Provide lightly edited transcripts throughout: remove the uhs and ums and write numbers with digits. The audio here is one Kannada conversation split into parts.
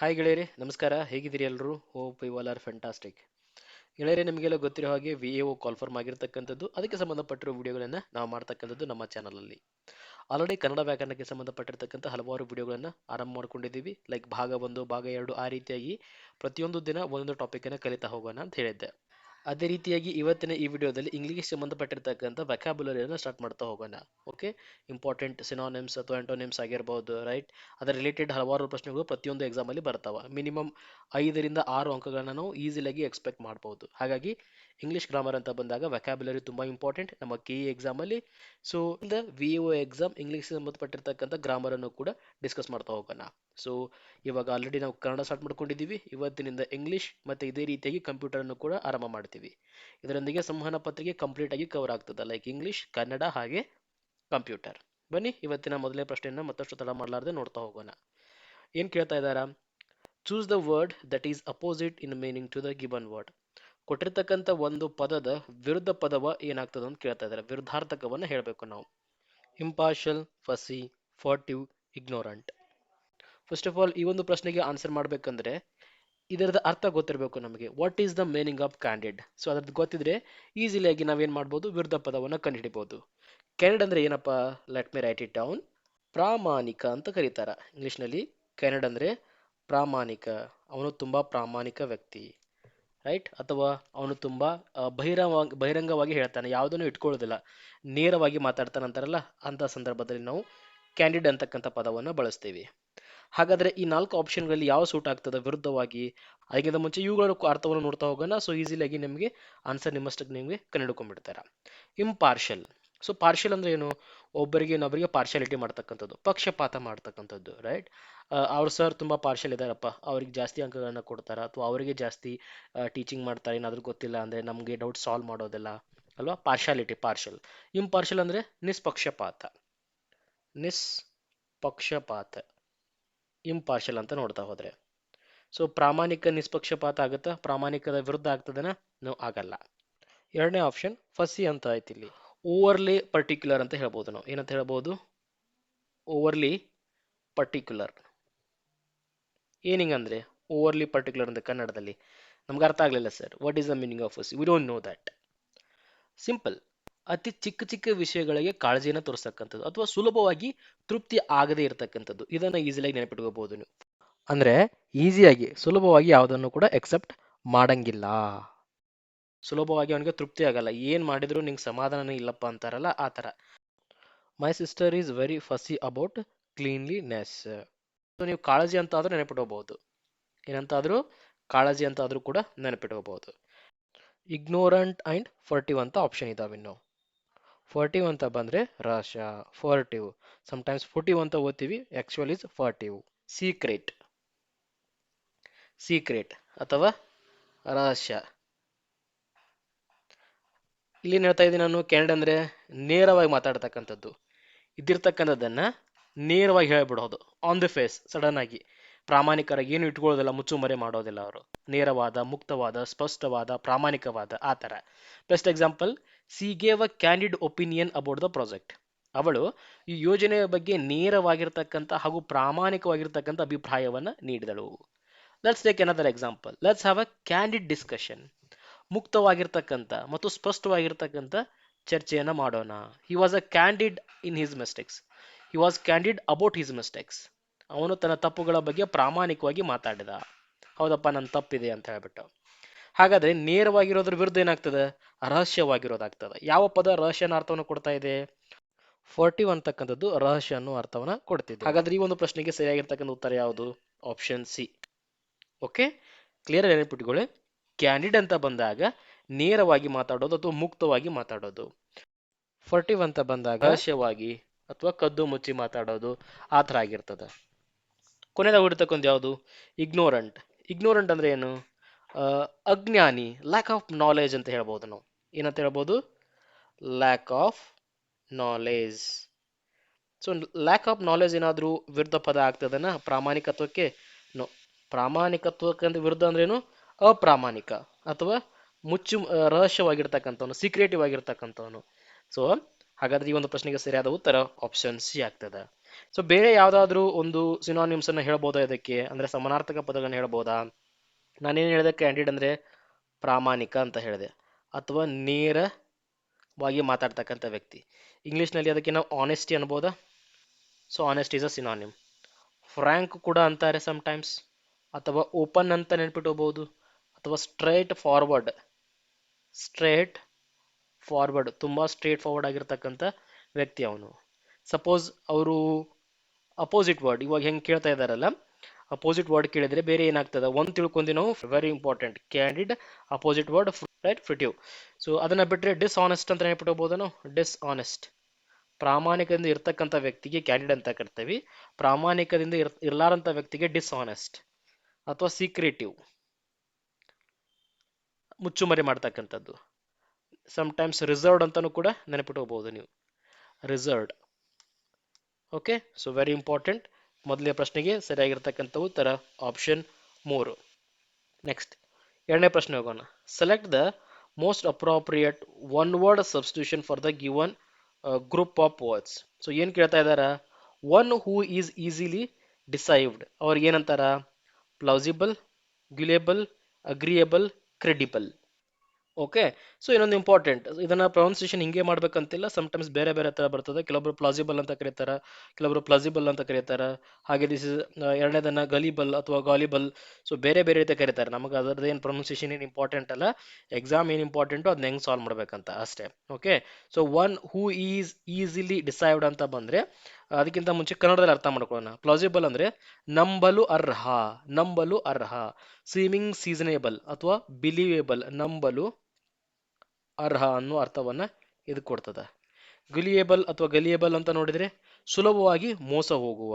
ಹಾಯ್ ಗೆಳೆಯರೆ, ನಮಸ್ಕಾರ. ಹೇಗಿದ್ದೀರಿ ಎಲ್ಲರೂ? Hope you all are fantastic. ಗೆಳೆಯರೆ, ನಿಮಗೆಲ್ಲ ಗೊತ್ತಿರೋ ಹಾಗೆ VAO ಕಾಲ್ಫರ್ಮ್ ಆಗಿರ್ತಕ್ಕಂಥದ್ದು, ಅದಕ್ಕೆ ಸಂಬಂಧಪಟ್ಟಿರೋ ವಿಡಿಯೋಗಳನ್ನು ನಾವು ಮಾಡ್ತಕ್ಕಂಥದ್ದು ನಮ್ಮ ಚಾನಲಲ್ಲಿ. ಆಲ್ರೆಡಿ ಕನ್ನಡ ವ್ಯಾಕರಣಕ್ಕೆ ಸಂಬಂಧಪಟ್ಟಿರ್ತಕ್ಕಂಥ ಹಲವಾರು ವಿಡಿಯೋಗಳನ್ನು ಆರಂಭ ಮಾಡ್ಕೊಂಡಿದ್ದೀವಿ. ಲೈಕ್ ಭಾಗ 1, ಭಾಗ 2 ಆ ರೀತಿಯಾಗಿ ಪ್ರತಿಯೊಂದು ದಿನ ಒಂದೊಂದು ಟಾಪಿಕನ್ನು ಕಲಿತಾ ಹೋಗೋಣ ಅಂತ ಹೇಳಿದ್ದೆ. ಅದೇ ರೀತಿಯಾಗಿ ಇವತ್ತಿನ ಈ ವಿಡಿಯೋದಲ್ಲಿ ಇಂಗ್ಲಿಷ್ ಸಂಬಂಧಪಟ್ಟಿರ್ತಕ್ಕಂಥ ವ್ಯಾಕ್ಯಾಬುಲರಿಯನ್ನು ಸ್ಟಾರ್ಟ್ ಮಾಡ್ತಾ ಹೋಗೋಣ. ಓಕೆ, ಇಂಪಾರ್ಟೆಂಟ್ ಸಿನಾನಿಮ್ಸ್ ಅಥವಾ ಆಂಟೋನಿಮ್ಸ್ ಆಗಿರ್ಬೋದು, ರೈಟ್? ಅದರ ರಿಲೇಟೆಡ್ ಹಲವಾರು ಪ್ರಶ್ನೆಗಳು ಪ್ರತಿಯೊಂದು ಎಕ್ಸಾಮಲ್ಲಿ ಬರ್ತಾವೆ. ಮಿನಿಮಮ್ 5 ರಿಂದ 6 ಅಂಕಗಳನ್ನ ನಾವು ಈಸಿಯಾಗಿ ಎಕ್ಸ್ಪೆಕ್ಟ್ ಮಾಡ್ಬೋದು. ಹಾಗಾಗಿ ಇಂಗ್ಲಿಷ್ ಗ್ರಾಮರ್ ಅಂತ ಬಂದಾಗ ವ್ಯಾಕ್ಯಾಬುಲರಿ ತುಂಬ ಇಂಪಾರ್ಟೆಂಟ್ ನಮ್ಮ KE ಎಕ್ಸಾಮಲ್ಲಿ. ಸೊ ಇಂದ VAO ಎಕ್ಸಾಮ್ ಇಂಗ್ಲಿಷ್ ಸಂಬಂಧಪಟ್ಟಿರ್ತಕ್ಕಂಥ ಗ್ರಾಮರನ್ನು ಕೂಡ ಡಿಸ್ಕಸ್ ಮಾಡ್ತಾ ಹೋಗೋಣ. ಸೊ ಇವಾಗ ಆಲ್ರೆಡಿ ನಾವು ಕನ್ನಡ ಸ್ಟಾರ್ಟ್ ಮಾಡ್ಕೊಂಡಿದ್ದೀವಿ. ಇವತ್ತಿನಿಂದ ಇಂಗ್ಲಿಷ್ ಮತ್ತೆ ಇದೇ ರೀತಿಯಾಗಿ ಕಂಪ್ಯೂಟರ್ ಅನ್ನು ಕೂಡ ಆರಂಭ ಮಾಡ್ತೀವಿ. ಇದರೊಂದಿಗೆ ಸಂವಹನ ಪತ್ರಿಕೆ ಕಂಪ್ಲೀಟ್ ಆಗಿ ಕವರ್ ಆಗ್ತದೆ, ಲೈಕ್ ಇಂಗ್ಲಿಷ್, ಕನ್ನಡ ಹಾಗೆ ಕಂಪ್ಯೂಟರ್. ಬನ್ನಿ ಇವತ್ತಿನ ಮೊದಲನೇ ಪ್ರಶ್ನೆಯನ್ನ ಮತ್ತಷ್ಟು ತಡ ಮಾಡಲಾರ್ದೆ ನೋಡ್ತಾ ಹೋಗೋಣ. ಏನ್ ಕೇಳ್ತಾ ಇದ್ದಾರಾ? Choose the word that is opposite in meaning to the given word. ಕೊಟ್ಟಿರ್ತಕ್ಕಂಥ ಒಂದು ಪದದ ವಿರುದ್ಧ ಪದವ ಏನಾಗ್ತದೆ ಅಂತ ಕೇಳ್ತಾ ಇದ್ದಾರೆ. ವಿರುದ್ಧಾರ್ಥಕವನ್ನ ಹೇಳಬೇಕು ನಾವು. Impartial, ಫಸಿ, ಫಾರ್ಟಿವ್, ignorant. First of all ಈ ಒಂದು ಪ್ರಶ್ನೆಗೆ ಆನ್ಸರ್ ಮಾಡಬೇಕಂದ್ರೆ ಇದರದ ಅರ್ಥ ಗೊತ್ತಿರಬೇಕು ನಮಗೆ. What is the meaning of candid? So ಅದ್ರದ್ದು ಗೊತ್ತಿದ್ರೆ ಈಸಿಲಿಯಾಗಿ ನಾವೇನ್ ಮಾಡ್ಬೋದು, ವಿರುದ್ಧ ಪದವನ್ನು ಕಂಡುಹಿಡಿಬಹುದು. ಕ್ಯಾಂಡಿಡ್ ಅಂದ್ರೆ ಏನಪ್ಪಾ? Let me right it down. ಪ್ರಾಮಾಣಿಕ ಅಂತ ಕರೀತಾರ ಇಂಗ್ಲಿಷ್ನಲ್ಲಿ. ಕ್ಯಾಂಡಿಡ್ ಅಂದ್ರೆ ಪ್ರಾಮಾಣಿಕ, ಅವನು ತುಂಬಾ ಪ್ರಾಮಾಣಿಕ ವ್ಯಕ್ತಿ, ರೈಟ್? ಅಥವಾ ಅವನು ತುಂಬಾ ಬಹಿರಂಗವಾಗಿ ಹೇಳ್ತಾನೆ, ಯಾವುದನ್ನು ಇಟ್ಕೊಳ್ಳೋದಿಲ್ಲ, ನೇರವಾಗಿ ಮಾತಾಡ್ತಾನೆ ಅಂತಾರಲ್ಲ, ಅಂತ ಸಂದರ್ಭದಲ್ಲಿ ನಾವು ಕ್ಯಾಂಡಿಡ್ ಅಂತಕ್ಕಂಥ ಪದವನ್ನು ಬಳಸ್ತೀವಿ. ಹಾಗಾದ್ರೆ ಈ 4 ಆಪ್ಷನ್ಗಳಲ್ಲಿ ಯಾವ ಸೂಟ್ ಆಗ್ತದೆ ವಿರುದ್ಧವಾಗಿ? ಅದಕ್ಕಿಂತ ಮುಂಚೆ ಇವುಗಳ ಅರ್ಥವನ್ನು ನೋಡ್ತಾ ಹೋಗೋಣ. ಸೊ ಈಸಿಲಿಯಾಗಿ ನಿಮಗೆ ಆನ್ಸರ್ ನಿಮ್ಮಷ್ಟಕ್ಕೆ ನಿಮಗೆ ಕಂಡುಹಿಡ್ಕೊಂಡ್ಬಿಡ್ತಾರೆ. ಇಂಪಾರ್ಷಲ್. ಸೊ ಪಾರ್ಷಿಯಲ್ ಅಂದ್ರೆ ಏನು? ಒಬ್ಬರಿಗೆ ಇನ್ನೊಬ್ಬರಿಗೆ ಪಾರ್ಶಾಲಿಟಿ ಮಾಡ್ತಕ್ಕಂಥದ್ದು, ಪಕ್ಷಪಾತ ಮಾಡ್ತಕ್ಕಂಥದ್ದು, ರೈಟ್? ಅವ್ರು ಸರ್ ತುಂಬಾ ಪಾರ್ಷಿಯಲ್ ಇದಾರಪ್ಪ, ಅವ್ರಿಗೆ ಜಾಸ್ತಿ ಅಂಕಗಳನ್ನ ಕೊಡ್ತಾರ, ಅಥವಾ ಅವರಿಗೆ ಜಾಸ್ತಿ ಟೀಚಿಂಗ್ ಮಾಡ್ತಾರೆ, ಏನಾದ್ರೂ ಗೊತ್ತಿಲ್ಲ ಅಂದ್ರೆ ನಮಗೆ ಡೌಟ್ ಸಾಲ್ವ್ ಮಾಡೋದಿಲ್ಲ ಅಲ್ವಾ? Partiality, partial. ಇಂಪಾರ್ಷಲ್ ಅಂದ್ರೆ ನಿಷ್ಪಕ್ಷಪಾತ, ನಿಷ್ಪಕ್ಷಪಾತ, ಇಂಪಾರ್ಷಲ್ ಅಂತ ನೋಡ್ತಾ ಹೋದ್ರೆ. ಸೊ ಪ್ರಾಮಾಣಿಕ ನಿಷ್ಪಕ್ಷಪಾತ ಆಗುತ್ತಾ? ಪ್ರಾಮಾಣಿಕದ ವಿರುದ್ಧ ಆಗ್ತದನ? ನೋ, ಆಗಲ್ಲ. ಎರಡನೇ ಆಪ್ಷನ್ ಫಸಿ ಅಂತ ಆಯ್ತು. ಇಲ್ಲಿ ಓವರ್ಲಿ ಪರ್ಟಿಕ್ಯುಲರ್ ಅಂತ ಹೇಳ್ಬೋದು ನಾವು. ಏನಂತ ಹೇಳ್ಬೋದು? Overly particular. ಏನಿಂಗ್ ಅಂದ್ರೆ ಓವರ್ಲಿ ಪರ್ಟಿಕ್ಯುಲರ್ ಅಂತ ಕನ್ನಡದಲ್ಲಿ ನಮ್ಗೆ ಅರ್ಥ ಆಗ್ಲಿಲ್ಲ sir. What is the meaning of fussy? We don't know that. Simple, ಅತಿ ಚಿಕ್ಕ ಚಿಕ್ಕ ವಿಷಯಗಳಿಗೆ ಕಾಳಜಿಯನ್ನು ತೋರಿಸ್ತಕ್ಕಂಥದ್ದು, ಅಥವಾ ಸುಲಭವಾಗಿ ತೃಪ್ತಿ ಆಗದೇ ಇರತಕ್ಕಂಥದ್ದು. ಇದನ್ನ ಈಸಿಯಾಗಿ ನೆನಪಿಟ್ಕೋಬಹುದು ನೀವು. ಅಂದ್ರೆ ಈಸಿಯಾಗಿ, ಸುಲಭವಾಗಿ ಯಾವುದನ್ನು ಕೂಡ ಎಕ್ಸೆಪ್ಟ್ ಮಾಡಂಗಿಲ್ಲ. ಸುಲಭವಾಗಿ ಅವನಿಗೆ ತೃಪ್ತಿ ಆಗಲ್ಲ, ಏನ್ ಮಾಡಿದ್ರು ನಿಂಗೆ ಸಮಾಧಾನ ಇಲ್ಲಪ್ಪ ಅಂತಾರಲ್ಲ, ಆ ತರ. My sister is very fussy about cleanliness. ನೀವು ಕಾಳಜಿ ಅಂತ ಆದ್ರೂ ನೆನಪಿಟ್ಕೋಬಹುದು, ಏನಂತಾದ್ರೂ ಕಾಳಜಿ ಅಂತ ಆದ್ರೂ ಕೂಡ ನೆನಪಿಟ್ಕೋಬಹುದು. ಇಗ್ನೋರೆಂಟ್ ಅಂಡ್ ಫರ್ಟಿವ್ ಅಂತ ಆಪ್ಷನ್ ಇದಾವಿನ್ನು. ಫರ್ಟಿವ್ ಅಂತ ಬಂದ್ರೆ ರಹಸ್ಯ, ಫರ್ಟಿವ್. ಸಮಟೈಮ್ಸ್ ಫುಟಿವ್ ಅಂತ ಓದ್ತೀವಿ, ಆಕ್ಚುಯಲ್ ಇಸ್ ಫರ್ಟಿವ್. ಸೀಕ್ರೆಟ್, ಸೀಕ್ರೆಟ್ ಅಥವಾ ರಹಸ್ಯ. ಇಲ್ಲಿ ಹೇಳ್ತಾ ಇದ್ದೀನಿ ನಾನು, ಕ್ಯಾಂಡಿಡ್ ಅಂದ್ರೆ ನೇರವಾಗಿ ಮಾತಾಡ್ತಕ್ಕಂಥದ್ದು, ಇದ್ದಿರ್ತಕ್ಕಂಥದ್ದನ್ನ ನೇರವಾಗಿ ಹೇಳ್ಬಿಡೋದು, ಆನ್ ದಿ ಫೇಸ್, ಸಡನ್ ಆಗಿ. ಪ್ರಾಮಾಣಿಕರಾಗಿ ಏನು ಇಟ್ಕೊಳ್ಳೋದಿಲ್ಲ, ಮುಚ್ಚುಮರೆ ಮಾಡೋದಿಲ್ಲ ಅವರು. ನೇರವಾದ, ಮುಕ್ತವಾದ, ಸ್ಪಷ್ಟವಾದ, ಪ್ರಾಮಾಣಿಕವಾದ, ಆ ಥರ. Best example, she gave a candid opinion about the project. ಅವಳು ಈ ಯೋಜನೆಯ ಬಗ್ಗೆ ನೇರವಾಗಿರ್ತಕ್ಕಂಥ ಹಾಗೂ ಪ್ರಾಮಾಣಿಕವಾಗಿರ್ತಕ್ಕಂಥ ಅಭಿಪ್ರಾಯವನ್ನ ನೀಡಿದಳು. Let's take another example. Let's have a candid discussion. ಮುಕ್ತವಾಗಿರ್ತಕ್ಕಂಥ ಮತ್ತು ಸ್ಪಷ್ಟವಾಗಿರ್ತಕ್ಕಂಥ ಚರ್ಚೆಯನ್ನ ಮಾಡೋಣ. He was a candid in his mistakes. He was candid about his mistakes. ಅವನು ತನ್ನ ತಪ್ಪುಗಳ ಬಗ್ಗೆ ಪ್ರಾಮಾಣಿಕವಾಗಿ ಮಾತಾಡಿದ. ಹೌದಪ್ಪ, ನನ್ನ ತಪ್ಪಿದೆ ಅಂತ ಹೇಳ್ಬಿಟ್ಟು. ಹಾಗಾದ್ರೆ ನೇರವಾಗಿರೋದ್ರ ವಿರುದ್ಧ ಏನಾಗ್ತದೆ? ರಹಸ್ಯವಾಗಿರೋದಾಗ್ತದೆ. ಯಾವ ಪದ ರಹಸ್ಯನ ಅರ್ಥವನ್ನು ಕೊಡ್ತಾ ಇದೆ? ಫರ್ಟಿವ್ ಅಂತಕ್ಕಂಥದ್ದು ರಹಸ್ಯ ಅನ್ನೋ ಅರ್ಥವನ್ನ ಕೊಡ್ತಿದೆ. ಹಾಗಾದ್ರೆ ಈ ಒಂದು ಪ್ರಶ್ನೆಗೆ ಸರಿಯಾಗಿರ್ತಕ್ಕಂಥ ಉತ್ತರ ಯಾವುದು? Option C. ಓಕೆ, ಕ್ಲಿಯರ್ ನೆನಪಿಟ್ಕೊಳ್ಳಿ. ಕ್ಯಾಂಡಿಡ್ ಅಂತ ಬಂದಾಗ ನೇರವಾಗಿ ಮಾತಾಡೋದು ಅಥವಾ ಮುಕ್ತವಾಗಿ ಮಾತಾಡೋದು. ಫರ್ಟಿವ್ ಅಂತ ಬಂದಾಗ ರಹಸ್ಯವಾಗಿ ಅಥವಾ ಕದ್ದು ಮುಚ್ಚಿ ಮಾತಾಡೋದು, ಆ ಥರ ಆಗಿರ್ತದೆ. ಕೊನೆಯದಾಗಿ ಇರ್ತಕ್ಕಂಥ ಯಾವುದು? ಇಗ್ನೋರೆಂಟ್. ಇಗ್ನೋರೆಂಟ್ ಅಂದ್ರೆ ಏನು? ಅಜ್ಞಾನಿ, ಲ್ಯಾಕ್ ಆಫ್ ನಾಲೆಜ್ ಅಂತ ಹೇಳ್ಬೋದು ನಾವು. ಏನಂತ ಹೇಳ್ಬೋದು? Lack of knowledge. So lack of knowledge ಏನಾದರೂ ವಿರುದ್ಧ ಪದ ಆಗ್ತದನ ಪ್ರಾಮಾಣಿಕತ್ವಕ್ಕೆ? ನೋ. ಪ್ರಾಮಾಣಿಕತ್ವಕ್ಕೆ ವಿರುದ್ಧ ಅಂದ್ರೇನು? ಅಪ್ರಾಮಾಣಿಕ ಅಥವಾ ಮುಚ್ಚು ರಹಸ್ಯವಾಗಿರ್ತಕ್ಕಂಥವನು, ಸೀಕ್ರೆಟಿವ್ ಆಗಿರ್ತಕ್ಕಂಥವನು. ಸೊ ಹಾಗಾದ್ರೆ ಈ ಒಂದು ಪ್ರಶ್ನೆಗೆ ಸರಿಯಾದ ಉತ್ತರ ಆಪ್ಷನ್ ಸಿ ಆಗ್ತದೆ. ಸೊ ಬೇರೆ ಯಾವ್ದಾದ್ರು ಒಂದು ಸಿನಾನಿಮ್ಸ್ ಅನ್ನ ಹೇಳ್ಬೋದಾ ಇದಕ್ಕೆ, ಅಂದ್ರೆ ಸಮಾನಾರ್ಥಕ ಪದಗಳನ್ನ ಹೇಳ್ಬೋದಾ? ನಾನೇನು ಹೇಳಿದೆ ಕ್ಯಾಂಡಿಡ್ ಅಂದ್ರೆ ಪ್ರಾಮಾಣಿಕ ಅಂತ ಹೇಳಿದೆ, ಅಥವಾ ನೇರವಾಗಿ ಮಾತಾಡ್ತಕ್ಕಂಥ ವ್ಯಕ್ತಿ. ಇಂಗ್ಲಿಷ್ನಲ್ಲಿ ಅದಕ್ಕೆ ನಾವು ಆನೆಸ್ಟಿ ಅನ್ಬೋದಾ? So honest is a synonym. Frank ಕೂಡ ಅಂತಾರೆ ಸಮಟೈಮ್ಸ್, ಅಥವಾ ಓಪನ್ ಅಂತ ನೆನ್ಪಿಟ್ಕೋಬಹುದು, ಅಥವಾ ಸ್ಟ್ರೇಟ್ ಫಾರ್ವರ್ಡ್, ತುಂಬಾ ಸ್ಟ್ರೇಟ್ ಫಾರ್ವರ್ಡ್ ಆಗಿರ್ತಕ್ಕಂಥ ವ್ಯಕ್ತಿ ಅವನು. ಸಪೋಸ್ ಅವರು ಅಪೋಸಿಟ್ ವರ್ಡ್ ಇವಾಗ ಹೆಂಗೆ ಕೇಳ್ತಾ ಇದಾರಲ್ಲ, ಅಪೋಸಿಟ್ ವರ್ಡ್ ಕೇಳಿದ್ರೆ ಬೇರೆ ಏನಾಗ್ತದೆ ಒಂದು ತಿಳ್ಕೊಂಡಿ ನಾವು, very important, candid opposite word right furtive. So ಅದನ್ನ ಬಿಟ್ಟರೆ ಡಿಸ್ಆನೆಸ್ಟ್ ಅಂತ ನೆನ್ಪಿಟ್ಕೋಬಹುದು ನಾವು, ಡಿಸ್ಆನೆಸ್ಟ್. ಪ್ರಾಮಾಣಿಕದಿಂದ ಇರ್ತಕ್ಕಂಥ ವ್ಯಕ್ತಿಗೆ ಕ್ಯಾಂಡಿಡ್ ಅಂತ ಕರಿತೀವಿ, ಪ್ರಾಮಾಣಿಕದಿಂದ ಇರ್ಲಾರಂಥ ವ್ಯಕ್ತಿಗೆ ಡಿಸ್ಆನೆಸ್ಟ್ ಅಥವಾ ಸೀಕ್ರೆಟಿವ್, ಮುಚ್ಚುಮರೆ ಮಾಡ್ತಕ್ಕಂಥದ್ದು. ಸಮ್ಟೈಮ್ಸ್ ರಿಸರ್ವ್ಡ್ ಅಂತಾನೂ ಕೂಡ ನೆನಪಿಟ್ಕೋಬಹುದು ನೀವು, reserved. Okay, so very important. ಮೊದಲನೇ ಪ್ರಶ್ನೆಗೆ ಸರಿಯಾಗಿರ್ತಕ್ಕಂಥ ಉತ್ತರ ಆಪ್ಷನ್ 3. ನೆಕ್ಸ್ಟ್ ಎರಡನೇ ಪ್ರಶ್ನೆ ಹೋಗೋಣ. Select the most appropriate one word substitution for the given group of words. So ಏನು ಕೇಳ್ತಾ ಇದ್ದಾರ? ಒನ್ ಹೂ ಈಸ್ ಈಸಿಲಿ ಡಿಸೈವ್ಡ್, ಅವ್ರಿಗೆ ಏನಂತಾರ? ಪ್ಲಾಸಿಬಲ್, ಗ್ಯುಲೇಬಲ್, ಅಗ್ರಿಯಬಲ್, ಕ್ರೆಡಿಬಲ್. ಓಕೆ, ಸೊ ಇನ್ನೊಂದು ಇಂಪಾರ್ಟೆಂಟ್, ಇದನ್ನ ಪ್ರೊನೌನ್ಸಿಯೇಷನ್ ಹಿಂಗೆ ಮಾಡ್ಬೇಕಂತಿಲ್ಲ, ಸಮಟೈಮ್ಸ್ ಬೇರೆ ಬೇರೆ ತರ ಬರ್ತದೆ. ಕೆಲವೊಬ್ರು ಪ್ಲಾಸಿಬಲ್ ಅಂತ ಕರೀತಾರ, ಕೆಲವೊಬ್ರು ಪ್ಲಾಸಿಬಲ್ ಅಂತ ಕರೀತಾರ. ಹಾಗೆ ದಿಸ್ ಇಸ್ ಎರಡನೇದನ್ನ ಗಲಿಬಲ್ ಅಥವಾ ಗಾಲಿಬಲ್. ಸೊ ಬೇರೆ ಬೇರೆ ರೀತಿ ಕರೀತಾರೆ. ನಮಗೆ ಅದರದ್ದು ಏನು ಪ್ರೊನೌನ್ಸಿಯೇಷನ್ ಏನು ಇಂಪಾರ್ಟೆಂಟ್ ಅಲ್ಲ, ಎಕ್ಸಾಮ್ ಏನು ಇಂಪಾರ್ಟೆಂಟು ಅದನ್ನ ಹೆಂಗೆ ಸಾಲ್ವ್ ಮಾಡ್ಬೇಕಂತ ಅಷ್ಟೇ. Okay, so one who is easily deceived ಅಂತ ಬಂದ್ರೆ ಅದಕ್ಕಿಂತ ಮುಂಚೆ ಕನ್ನಡದಲ್ಲಿ ಅರ್ಥ ಮಾಡ್ಕೊಳ್ಳೋಣ. ಪ್ಲಾಸಿಬಲ್ ಅಂದ್ರೆ ನಂಬಲು ಅರ್ಹ, ನಂಬಲು ಅರ್ಹ. ಸೀಮಿಂಗ್ ಸೀಸನೇಬಲ್ ಅಥವಾ ಬಿಲೀವೇಬಲ್, ನಂಬಲು ಅರ್ಹ ಅನ್ನೋ ಅರ್ಥವನ್ನ ಇದು ಕೊಡ್ತದ. ಗುಲಿಯೇಬಲ್ ಅಥವಾ ಗಲಿಯೇಬಲ್ ಅಂತ ನೋಡಿದ್ರೆ ಸುಲಭವಾಗಿ ಮೋಸ ಹೋಗುವ,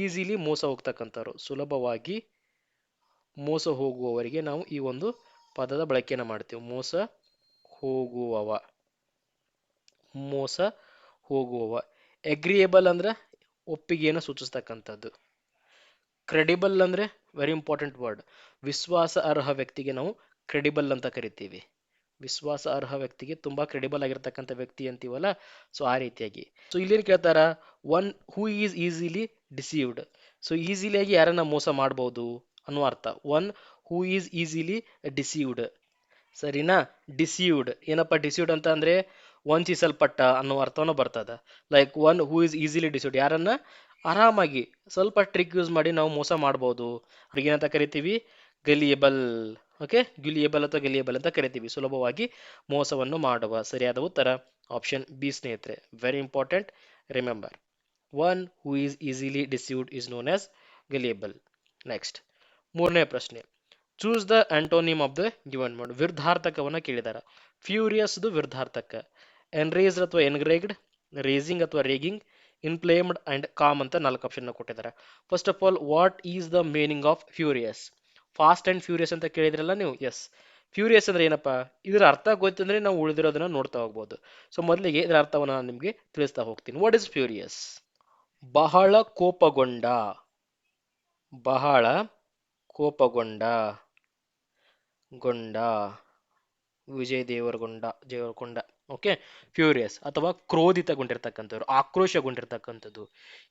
ಈಸಿಲಿ ಮೋಸ ಹೋಗ್ತಕ್ಕಂಥವ್ರು, ಸುಲಭವಾಗಿ ಮೋಸ ಹೋಗುವವರಿಗೆ ನಾವು ಈ ಒಂದು ಪದದ ಬಳಕೆಯನ್ನು ಮಾಡ್ತೀವಿ. ಮೋಸ ಹೋಗುವವ, ಮೋಸ ಹೋಗುವವ. ಎಗ್ರಿಯೇಬಲ್ ಅಂದ್ರೆ ಒಪ್ಪಿಗೆಯನ್ನು ಸೂಚಿಸ್ತಕ್ಕಂಥದ್ದು. ಕ್ರೆಡಿಬಲ್ ಅಂದ್ರೆ ವೆರಿ ಇಂಪಾರ್ಟೆಂಟ್ ವರ್ಡ್, ವಿಶ್ವಾಸ ಅರ್ಹ ವ್ಯಕ್ತಿಗೆ ನಾವು ಕ್ರೆಡಿಬಲ್ ಅಂತ ಕರಿತೀವಿ. ವಿಶ್ವಾಸ ಅರ್ಹ ವ್ಯಕ್ತಿಗೆ ತುಂಬಾ ಕ್ರೆಡಿಬಲ್ ಆಗಿರ್ತಕ್ಕಂಥ ವ್ಯಕ್ತಿ ಅಂತೀವಲ್ಲ, ಸೊ ಆ ರೀತಿಯಾಗಿ. ಸೊ ಇಲ್ಲೇನು ಕೇಳ್ತಾರ? One who is easily deceived. So ಈಸಿಲಿಯಾಗಿ ಯಾರನ್ನ ಮೋಸ ಮಾಡ್ಬೋದು ಅನ್ನೋ ಅರ್ಥ. One who is easily deceived, ಸರಿನಾ? ಡಿಸೀವ್ಡ್ ಏನಪ್ಪ? ಡಿಸೀವ್ಡ್ ಅಂತ ಅಂದ್ರೆ ವಂಚಿಸಲ್ಪಟ್ಟ ಅನ್ನೋ ಅರ್ಥವನ್ನು ಬರ್ತದ. Like one who is easily deceived, ಯಾರನ್ನ ಆರಾಮಾಗಿ ಸ್ವಲ್ಪ ಟ್ರಿಕ್ ಯೂಸ್ ಮಾಡಿ ನಾವು ಮೋಸ ಮಾಡ್ಬೋದು. ಅವ್ರಿಗೆ ಏನಂತ ಕರಿತೀವಿ? ಗಲಿಯಬಲ್. ಓಕೆ, ಗ್ಯುಲಿಯಬಲ್ ಅಥವಾ ಗಲಿಯಬಲ್ ಅಂತ ಕರಿತೀವಿ, ಸುಲಭವಾಗಿ ಮೋಸವನ್ನು ಮಾಡುವ. ಸರಿಯಾದ ಉತ್ತರ ಆಪ್ಷನ್ ಬಿ ಸ್ನೇಹಿತರೆ, very important, remember. One who is easily deceived is known as gullible. Next ಮೂರನೇ ಪ್ರಶ್ನೆ. Choose the antonym of the given word. ವಿರುದ್ಧಾರ್ಥಕವನ್ನ ಕೇಳಿದಾರ. ಫ್ಯೂರಿಯಸ್ದು ವಿರುದ್ಧಾರ್ಥಕ, ಎನ್ರೇಸ್ಡ್ ಅಥವಾ ಎನ್ಗ್ರೇಗ್ಡ್, ರೇಸಿಂಗ್ ಅಥವಾ ರೇಗಿಂಗ್, ಇನ್ಫ್ಲೇಮ್ಡ್ ಅಂಡ್ ಕಾಮ್ ಅಂತ 4 ಆಪ್ಷನ್ ಕೊಟ್ಟಿದ್ದಾರೆ. First of all, what is the meaning of furious? Fast and furious ಅಂತ ಕೇಳಿದ್ರಲ್ಲ ನೀವು. ಎಸ್, ಫ್ಯೂರಿಯಸ್ ಅಂದ್ರೆ ಏನಪ್ಪಾ? ಇದರ ಅರ್ಥ ಗೊತ್ತಂದ್ರೆ ನಾವು ಉಳಿದಿರೋದನ್ನ ನೋಡ್ತಾ ಹೋಗ್ಬೋದು. ಸೊ ಮೊದಲಿಗೆ ಇದರ ಅರ್ಥವನ್ನ ನಾನು ನಿಮಗೆ ತಿಳಿಸ್ತಾ ಹೋಗ್ತೀನಿ. What is furious? ಬಹಳ ಕೋಪಗೊಂಡ, ಬಹಳ ಕೋಪಗೊಂಡ, ಗೊಂಡ, ವಿಜಯ್ ದೇವರಕೊಂಡ. ಓಕೆ, ಫ್ಯೂರಿಯಸ್ ಅಥವಾ ಕ್ರೋಧಿತಗೊಂಡಿರ್ತಕ್ಕಂಥವ್ರು, ಆಕ್ರೋಶಗೊಂಡಿರ್ತಕ್ಕಂಥದ್ದು.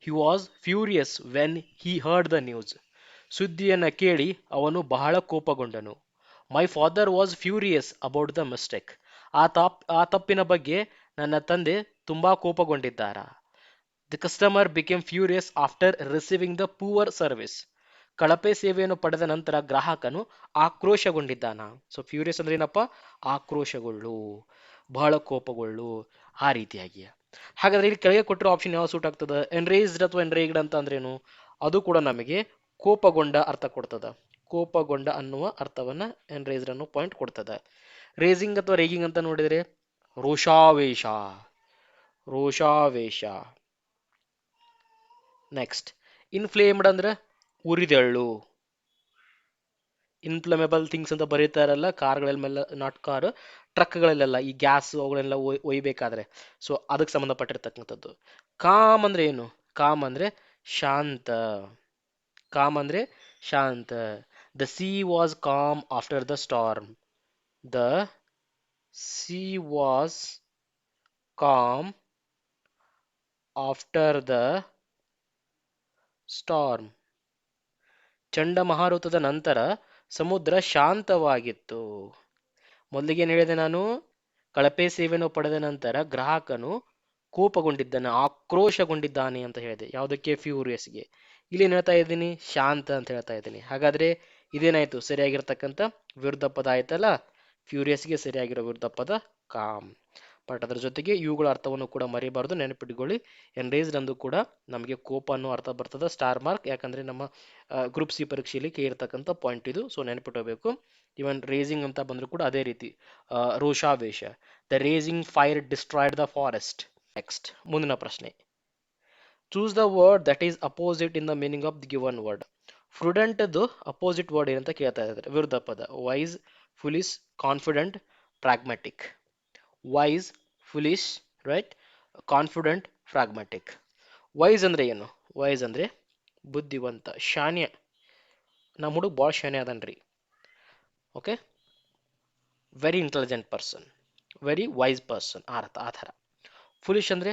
He was furious when he heard the news. ಸುದ್ದಿಯನ್ನ ಕೇಳಿ ಅವನು ಬಹಳ ಕೋಪಗೊಂಡನು. My father was furious about the mistake. ಆ ತಪ್ಪಿನ ಬಗ್ಗೆ ನನ್ನ ತಂದೆ ತುಂಬಾ ಕೋಪಗೊಂಡಿದ್ದಾರ. The customer became furious after receiving the poor service. ಕಳಪೆ ಸೇವೆಯನ್ನು ಪಡೆದ ನಂತರ ಗ್ರಾಹಕನು ಆಕ್ರೋಶಗೊಂಡಿದ್ದಾನ. ಸೊ ಫ್ಯೂರಿಯಸ್ ಅಂದ್ರೆ ಏನಪ್ಪ? ಆಕ್ರೋಶಗೊಳ್ಳು, ಬಹಳ ಕೋಪಗೊಳ್ಳು, ಆ ರೀತಿಯಾಗಿ. ಹಾಗಾದ್ರೆ ಇಲ್ಲಿ ಕೆಳಗೆ ಕೊಟ್ಟಿರೋ ಆಪ್ಷನ್ ಯಾವ ಸೂಟ್ ಆಗ್ತದ? ಎನ್ರೇಜ್ಡ್ ಅಥವಾ ಎನ್ರೇಗ್ಡ್ ಅಂತ ಅಂದ್ರೇನು? ಅದು ಕೂಡ ನಮಗೆ ಕೋಪಗೊಂಡ ಅರ್ಥ ಕೊಡ್ತದ. ಕೋಪಗೊಂಡ ಅನ್ನುವ ಅರ್ಥವನ್ನ ಎನ್ರೇಜ್ಡ್ ಅನ್ನೋ ಪಾಯಿಂಟ್ ಕೊಡ್ತದ. ರೇಸಿಂಗ್ ಅಥವಾ ರೇಗಿಂಗ್ ಅಂತ ನೋಡಿದ್ರೆ ರೋಷಾವೇಶ, ರೋಷಾವೇಶ. ನೆಕ್ಸ್ಟ್ ಇನ್ಫ್ಲೇಮ್ಡ್ ಅಂದ್ರೆ ಉರಿದೆಳ್ಳು. ಇನ್ಫ್ಲಮೇಬಲ್ ಥಿಂಗ್ಸ್ ಅಂತ ಬರೀತಾರಲ್ಲ ಕಾರ್ಗಳ ಮೇಲೆ, ನಾಟ್ ಕಾರ್, ಟ್ರಕ್ಗಳಲ್ಲೆಲ್ಲ ಈ ಗ್ಯಾಸ್ ಅವುಗಳೆಲ್ಲ ಒಯ್ಬೇಕಾದ್ರೆ, ಸೊ ಅದಕ್ಕೆ ಸಂಬಂಧಪಟ್ಟಿರ್ತಕ್ಕಂಥದ್ದು. ಕಾಮ್ ಅಂದ್ರೆ ಏನು? ಕಾಮ್ ಅಂದ್ರೆ ಶಾಂತ, ಕಾಮ್ ಅಂದ್ರೆ ಶಾಂತ. The sea was calm after the storm. The sea was calm after the storm. ಚಂಡಮಾರುತದ ನಂತರ ಸಮುದ್ರ ಶಾಂತವಾಗಿತ್ತು. ಮೊದಲಿಗೆ ಏನು ಹೇಳಿದೆ ನಾನು? ಕಳಪೆ ಸೇವೆಯನ್ನು ಪಡೆದ ನಂತರ ಗ್ರಾಹಕನು ಕೋಪಗೊಂಡಿದ್ದಾನೆ, ಆಕ್ರೋಶಗೊಂಡಿದ್ದಾನೆ ಅಂತ ಹೇಳಿದೆ. ಯಾವುದಕ್ಕೆ? ಫ್ಯೂರಿಯಸ್ಗೆ. ಇಲ್ಲಿ ಏನ್ ಹೇಳ್ತಾ ಇದ್ದೀನಿ? ಶಾಂತ ಅಂತ ಹೇಳ್ತಾ ಇದ್ದೀನಿ. ಹಾಗಾದ್ರೆ ಇದೇನಾಯ್ತು? ಸರಿಯಾಗಿರ್ತಕ್ಕಂಥ ವಿರುದ್ಧ ಪದ ಆಯ್ತಲ್ಲ. ಫ್ಯೂರಿಯಸ್ಗೆ ಸರಿಯಾಗಿರೋ ವಿರುದ್ಧ ಪದ ಕಾಮ್. ಬಟ್ ಅದರ ಜೊತೆಗೆ ಇವುಗಳ ಅರ್ಥವನ್ನು ಕೂಡ ಮರಿಬಾರ್ದು, ನೆನಪಿಟ್ಕೊಳ್ಳಿ. ಎನ್ರೇಜ್ಡ್ ಅಂದು ಕೂಡ ನಮಗೆ ಕೋಪ ಅನ್ನೋ ಅರ್ಥ ಬರ್ತದೆ. ಸ್ಟಾರ್ ಮಾರ್ಕ್, ಯಾಕಂದ್ರೆ ನಮ್ಮ ಗ್ರೂಪ್ ಸಿ ಪರೀಕ್ಷೆಯಲ್ಲಿ ಕೇಳಿರ್ತಕ್ಕಂಥ ಪಾಯಿಂಟ್ ಇದು. ಸೊ ನೆನಪಿಟ್ಟಬೇಕು. ಇವನ್ ರೇಸಿಂಗ್ ಅಂತ ಬಂದ್ರು ಕೂಡ ಅದೇ ರೀತಿ ರೋಷಾವೇಶ. The raging fire destroyed the forest. Next ಮುಂದಿನ ಪ್ರಶ್ನೆ. Choose the word that is opposite in the meaning of the given word. Prudent opposite word ಏನಂತ ಕೇಳ್ತಾ ಇದ್ದಾರೆ. ವಿರುದ್ಧ ಪದ. Wise, foolish, confident, pragmatic. Wise, foolish, right. Confident, pragmatic. Wise ಅಂದ್ರೆ ಏನು? ವೈಸ್ ಅಂದ್ರೆ ಬುದ್ಧಿವಂತ, ಶಾನ್ಯ. ನಮ್ಮ ಹುಡುಗ ಭಾಳ ಶಾನ್ಯ ಅದನ್ರಿ. Okay, very intelligent person, very wise person ಆ ಥರ. ಫುಲಿಶ್ ಅಂದ್ರೆ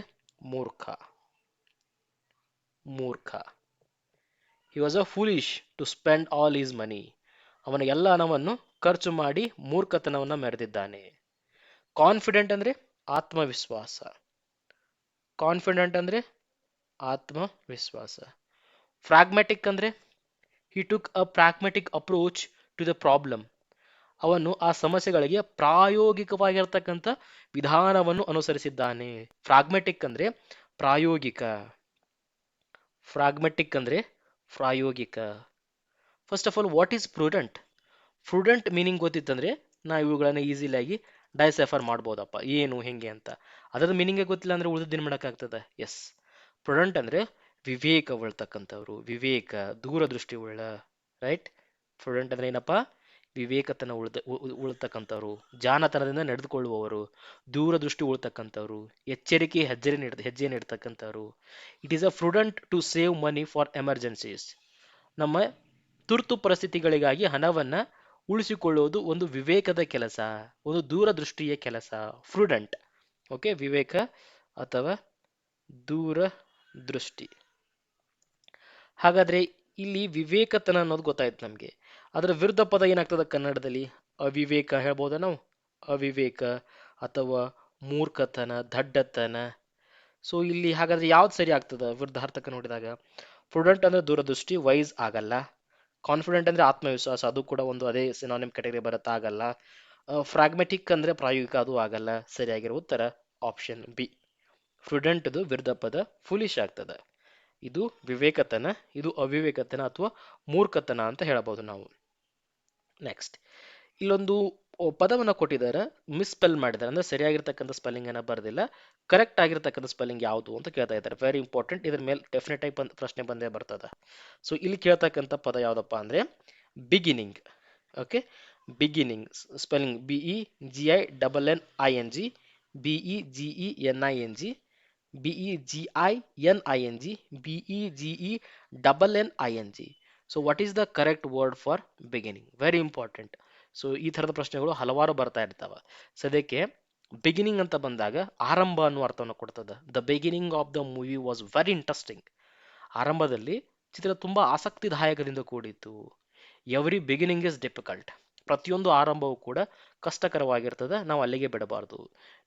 ಮೂರ್ಖ, ಮೂರ್ಖ. He was a foolish to spend all his money. ಅವನ ಎಲ್ಲ ಹಣವನ್ನು ಖರ್ಚು ಮಾಡಿ ಮೂರ್ಖತನವನ್ನ ಮೆರೆದಿದ್ದಾನೆ. ಕಾನ್ಫಿಡೆಂಟ್ ಅಂದ್ರೆ ಆತ್ಮವಿಶ್ವಾಸ. ಕಾನ್ಫಿಡೆಂಟ್ ಅಂದ್ರೆ ಆತ್ಮವಿಶ್ವಾಸ. ಫ್ರಾಗ್ಮ್ಯಾಟಿಕ್ ಅಂದ್ರೆ he took a pragmatic approach to the problem. ಅವನು ಆ ಸಮಸ್ಯೆಗಳಿಗೆ ಪ್ರಾಯೋಗಿಕವಾಗಿರ್ತಕ್ಕಂಥ ವಿಧಾನವನ್ನು ಅನುಸರಿಸಿದ್ದಾನೆ. ಫ್ರಾಗ್ಮೆಟಿಕ್ ಅಂದ್ರೆ ಪ್ರಾಯೋಗಿಕ. ಫ್ರಾಗ್ಮೆಟಿಕ್ ಅಂದ್ರೆ ಪ್ರಾಯೋಗಿಕ. First of all, what is prudent? Prudent meaning ಗೊತ್ತಿತ್ತಂದ್ರೆ ನಾವು ಇವುಗಳನ್ನ ಈಸಿಲಾಗಿ ಡೈಸೆಫರ್ ಮಾಡ್ಬೋದಪ್ಪ, ಏನು ಹೆಂಗೆ ಅಂತ. ಅದರ ಮೀನಿಂಗೇ ಗೊತ್ತಿಲ್ಲ ಅಂದ್ರೆ ಉಳಿದದ್ದೇನು ಮಾಡೋಕ್ಕಾಗ್ತದೆ? ಎಸ್, ಪ್ರುಡೆಂಟ್ ಅಂದ್ರೆ ವಿವೇಕ ಉಳ್ತಕ್ಕಂಥವ್ರು, ವಿವೇಕ, ದೂರದೃಷ್ಟಿ ಉಳ್ಳ. ರೈಟ್. ಪ್ರುಡೆಂಟ್ ಅಂದ್ರೆ ಏನಪ್ಪ? ವಿವೇಕತನ ಉಳ್ತಕ್ಕಂಥವ್ರು, ಜಾಣತನದಿಂದ ನಡೆದುಕೊಳ್ಳುವವರು, ದೂರದೃಷ್ಟಿ ಉಳ್ತಕ್ಕಂಥವ್ರು, ಎಚ್ಚರಿಕೆ ಹೆಜ್ಜೆ ನೀಡ್ತಕ್ಕಂಥವ್ರು. It is a prudent to save money for emergencies. ನಮ್ಮ ತುರ್ತು ಪರಿಸ್ಥಿತಿಗಳಿಗಾಗಿ ಹಣವನ್ನ ಉಳಿಸಿಕೊಳ್ಳುವುದು ಒಂದು ವಿವೇಕದ ಕೆಲಸ, ಒಂದು ದೂರದೃಷ್ಟಿಯ ಕೆಲಸ. ಪ್ರುಡೆಂಟ್. ಓಕೆ, ವಿವೇಕ ಅಥವಾ ದೂರದೃಷ್ಟಿ. ಹಾಗಾದ್ರೆ ಇಲ್ಲಿ ವಿವೇಕತನ ಅನ್ನೋದು ಗೊತ್ತಾಯ್ತು ನಮಗೆ. ಅದರ ವಿರುದ್ಧ ಪದ ಏನಾಗ್ತದೆ ಕನ್ನಡದಲ್ಲಿ? ಅವಿವೇಕ ಹೇಳ್ಬೋದ ನಾವು? ಅವಿವೇಕ ಅಥವಾ ಮೂರ್ಖತನ, ದಡ್ಡತನ. ಸೊ ಇಲ್ಲಿ ಹಾಗಾದ್ರೆ ಯಾವ್ದು ಸರಿ ಆಗ್ತದ ವಿರುದ್ಧಾರ್ಥಕ ನೋಡಿದಾಗ? ಪ್ರುಡೆಂಟ್ ಅಂದ್ರೆ ದೂರದೃಷ್ಟಿ, ವೈಸ್ ಆಗಲ್ಲ. ಕಾನ್ಫಿಡೆಂಟ್ ಅಂದ್ರೆ ಆತ್ಮವಿಶ್ವಾಸ, ಅದು ಕೂಡ ಒಂದು ಅದೇ ಸಿನಾನಿಮ್ ಕ್ಯಾಟಗರಿ ಬರುತ್ತೆ, ಆಗಲ್ಲ. ಫ್ರಾಗ್ಮೆಟಿಕ್ ಅಂದ್ರೆ ಪ್ರಾಯೋಗಿಕ, ಅದು ಆಗಲ್ಲ. ಸರಿಯಾಗಿರೋ ಉತ್ತರ ಆಪ್ಷನ್ ಬಿ. ಪ್ರುಡೆಂಟ್ದು ವಿರುದ್ಧ ಪದ ಫುಲಿಶ್ ಆಗ್ತದೆ. ಇದು ವಿವೇಕತನ, ಇದು ಅವಿವೇಕತನ ಅಥವಾ ಮೂರ್ಖತನ ಅಂತ ಹೇಳಬಹುದು ನಾವು. ನೆಕ್ಸ್ಟ್, ಇಲ್ಲೊಂದು ಪದವನ್ನು ಕೊಟ್ಟಿದ್ದಾರೆ, ಮಿಸ್ಪೆಲ್ ಮಾಡಿದ್ದಾರೆ, ಅಂದ್ರೆ ಸರಿಯಾಗಿರ್ತಕ್ಕಂಥ ಸ್ಪೆಲ್ಲಿಂಗ್ ಅನ್ನ ಬರೆದಿಲ್ಲ. ಕರೆಕ್ಟ್ ಆಗಿರ್ತಕ್ಕಂಥ ಸ್ಪೆಲ್ಲಿಂಗ್ ಯಾವುದು ಅಂತ ಕೇಳ್ತಾ ಇದ್ದಾರೆ. Very important. ಇದ್ರ ಮೇಲೆ ಡೆಫಿನೆಟ್ ಆಗಿ ಪ್ರಶ್ನೆ ಬಂದೇ ಬರ್ತದೆ. ಸೊ ಇಲ್ಲಿ ಕೇಳ್ತಕ್ಕಂಥ ಪದ ಯಾವ್ದಪ್ಪ ಅಂದ್ರೆ beginning. Okay, beginning spelling BEGINNING, BEGENING, BEGINING, BEGENNING. So what is the correct word for beginning? Very important. So ಈ ಥರದ ಪ್ರಶ್ನೆಗಳು ಹಲವಾರು ಬರ್ತಾ ಇರ್ತಾವ. ಸದ್ಯಕ್ಕೆ ಬಿಗಿನಿಂಗ್ ಅಂತ ಬಂದಾಗ ಆರಂಭ ಅನ್ನೋ ಅರ್ಥವನ್ನು ಕೊಡ್ತದೆ. The beginning of the movie was very interesting. ಆರಂಭದಲ್ಲಿ ಚಿತ್ರ ತುಂಬಾ ಆಸಕ್ತಿದಾಯಕದಿಂದ ಕೂಡಿತ್ತು. Every beginning is difficult. ಪ್ರತಿಯೊಂದು ಆರಂಭವೂ ಕೂಡ ಕಷ್ಟಕರವಾಗಿರ್ತದೆ, ನಾವು ಅಲ್ಲಿಗೆ ಬಿಡಬಾರ್ದು.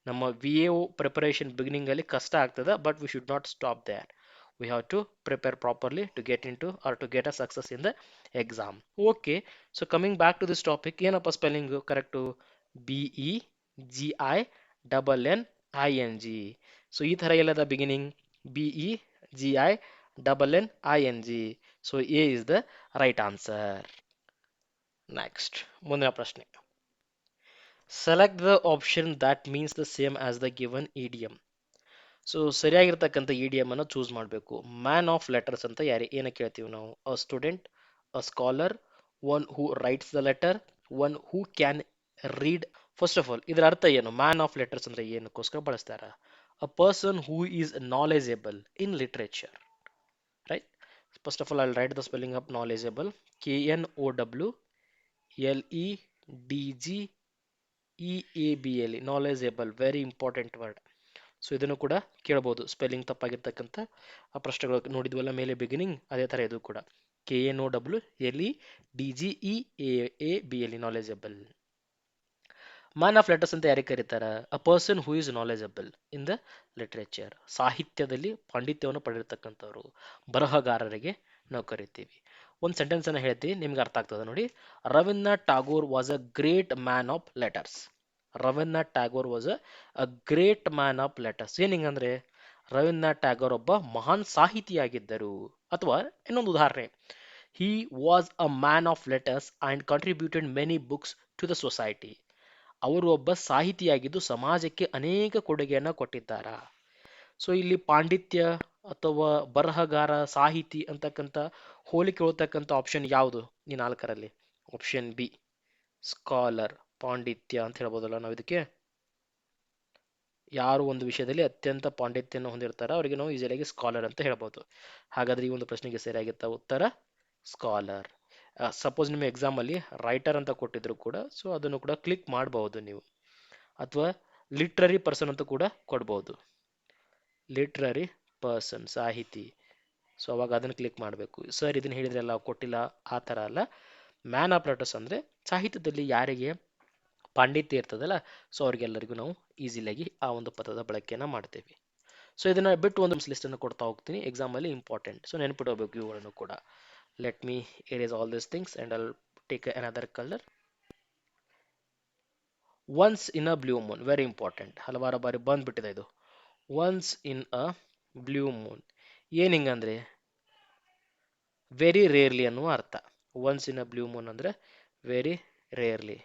ನಮ್ಮ VAO ಪ್ರಿಪರೇಷನ್ ಬಿಗಿನಿಂಗ್ ಅಲ್ಲಿ ಕಷ್ಟ ಆಗ್ತದೆ, but we should not stop there. We have to prepare properly to get into or to get a success in the exam. Okay, so coming back to this topic, ಏನಪ್ಪ ಸ್ಪೆಲ್ಲಿಂಗ್ ಕರೆಕ್ಟ್? BEGINNING. ಸೊ ಈ ತರ ಎಲ್ಲದ beginning BEGINNING. So A is the right answer. Next ಮುಂದಿನ ಪ್ರಶ್ನೆ. Select the option that means the same as the given idiom. So ಸರಿಯಾಗಿರ್ತಕ್ಕಂಥ ಇಡಿಯಮ್ ಅನ್ನು ಚೂಸ್ ಮಾಡಬೇಕು. ಮ್ಯಾನ್ ಆಫ್ ಲೆಟರ್ಸ್ ಅಂತ ಏನಕ್ಕೆ ಹೇಳ್ತೀವಿ ನಾವು? A student, a scholar, one who writes the letter, one who can read. First of all ಇದರ ಅರ್ಥ ಏನು? ಮ್ಯಾನ್ ಆಫ್ ಲೆಟರ್ಸ್ ಅಂದ್ರೆ ಏನಕ್ಕೋಸ್ಕರ ಬಳಸ್ತಾರ? A person who is knowledgeable in literature. Right. First of all I right the spelling of knowledgeable. KNOWLEDGEABLE. Knowledgeable, very important word. So ಇದನ್ನು ಕೂಡ ಕೇಳಬಹುದು. ಸ್ಪೆಲ್ಲಿಂಗ್ ತಪ್ಪಾಗಿರ್ತಕ್ಕಂಥ ಆ ಪ್ರಶ್ನೆಗಳು ನೋಡಿದ್ವಲ್ಲ ಮೇಲೆ ಬಿಗಿನಿಂಗ್, ಅದೇ ಥರ ಇದು ಕೂಡ KNOWLEDGEAABLE knowledgeable. Man of letters ಅಂತ ಯಾರಿಗೆ ಕರೀತಾರ? A person who is knowledgeable in the literature. ಸಾಹಿತ್ಯದಲ್ಲಿ ಪಾಂಡಿತ್ಯವನ್ನು ಪಡೆದಿರ್ತಕ್ಕಂಥವ್ರು, ಬರಹಗಾರರಿಗೆ ನಾವು ಕರಿತೀವಿ. ಒಂದು ಸೆಂಟೆನ್ಸ್ ಅನ್ನ ಹೇಳ್ತೀವಿ, ನಿಮ್ಗೆ ಅರ್ಥ ಆಗ್ತದೆ ನೋಡಿ. Rabindranath Tagore was a great man of letters. Rabindranath Tagore was a great man of letters. ಏನಿಂಗಂದ್ರೆ ರವೀಂದ್ರನಾಥ್ ಟ್ಯಾಗೋರ್ ಒಬ್ಬ ಮಹಾನ್ ಸಾಹಿತಿಯಾಗಿದ್ದರು. ಅಥವಾ ಇನ್ನೊಂದು ಉದಾಹರಣೆ, he was a man of letters and contributed many books to the society. ಅವರು ಒಬ್ಬ ಸಾಹಿತಿಯಾಗಿದ್ದು ಸಮಾಜಕ್ಕೆ ಅನೇಕ ಕೊಡುಗೆಯನ್ನು ಕೊಟ್ಟಿದ್ದಾರಾ. ಸೊ ಇಲ್ಲಿ ಪಾಂಡಿತ್ಯ ಅಥವಾ ಬರಹಗಾರ, ಸಾಹಿತಿ ಅಂತಕ್ಕಂಥ ಹೋಲಿಕೆ ಹೋಗ್ತಕ್ಕಂಥ ಆಪ್ಷನ್ ಯಾವುದು ಈ ನಾಲ್ಕರಲ್ಲಿ? Option B, scholar. ಪಾಂಡಿತ್ಯ ಅಂತ ಹೇಳ್ಬೋದಲ್ಲ ನಾವು ಇದಕ್ಕೆ. ಯಾರು ಒಂದು ವಿಷಯದಲ್ಲಿ ಅತ್ಯಂತ ಪಾಂಡಿತ್ಯವನ್ನು ಹೊಂದಿರ್ತಾರ ಅವರಿಗೆ ನಾವು ಈಸಿಯಾಗಿ ಸ್ಕಾಲರ್ ಅಂತ ಹೇಳ್ಬೋದು. ಹಾಗಾದ್ರೆ ಈ ಒಂದು ಪ್ರಶ್ನೆಗೆ ಸರಿಯಾಗಿತ್ತ ಉತ್ತರ ಸ್ಕಾಲರ್. ಸಪೋಸ್ ನಿಮ್ಮ ಎಕ್ಸಾಮ್ ಅಲ್ಲಿ ರೈಟರ್ ಅಂತ ಕೊಟ್ಟಿದ್ರು ಕೂಡ, ಸೊ ಅದನ್ನು ಕೂಡ ಕ್ಲಿಕ್ ಮಾಡಬಹುದು ನೀವು. ಅಥವಾ ಲಿಟ್ರರಿ ಪರ್ಸನ್ ಅಂತ ಕೂಡ ಕೊಡ್ಬೋದು. ಲಿಟ್ರರಿ ಪರ್ಸನ್, ಸಾಹಿತಿ. ಸೊ ಅವಾಗ ಅದನ್ನು ಕ್ಲಿಕ್ ಮಾಡಬೇಕು. ಸರ್ ಇದನ್ನ ಹೇಳಿದ್ರಲ್ಲ ಕೊಟ್ಟಿಲ್ಲ, ಆ ಥರ ಅಲ್ಲ. ಮ್ಯಾನ್ ಆಫ್ ಲೆಟರ್ಸ್ ಅಂದರೆ ಸಾಹಿತ್ಯದಲ್ಲಿ ಯಾರಿಗೆ ಪಾಂಡಿತ್ಯ ಇರ್ತದಲ್ಲ, ಸೊ ಅವ್ರಿಗೆಲ್ಲರಿಗೂ ನಾವು ಈಸಿಲಾಗಿ ಆ ಒಂದು ಪದದ ಬಳಕೆಯನ್ನು ಮಾಡ್ತೇವೆ. ಸೊ ಇದನ್ನ ಬಿಟ್ಟು ಒಂದು ಲಿಸ್ಟನ್ನು ಕೊಡ್ತಾ ಹೋಗ್ತೀನಿ, ಎಕ್ಸಾಮಲ್ಲಿ ಇಂಪಾರ್ಟೆಂಟ್. ಸೊ ನೆನಪಿಡಬೇಕು ಇವುಗಳನ್ನು ಕೂಡ. Let me erase all these things and I'll take another color. Once in a blue moon, very important. ಹಲವಾರು ಬಾರಿ ಬಂದ್ಬಿಟ್ಟಿದೆ ಇದು. Once in a blue moon ಏನಿಂಗಂದ್ರೆ ವೆರಿ ರೇರ್ಲಿ ಅನ್ನುವ ಅರ್ಥ. Once in a blue moon ಅಂದ್ರೆ ವೆರಿ ರೇರ್ಲಿ.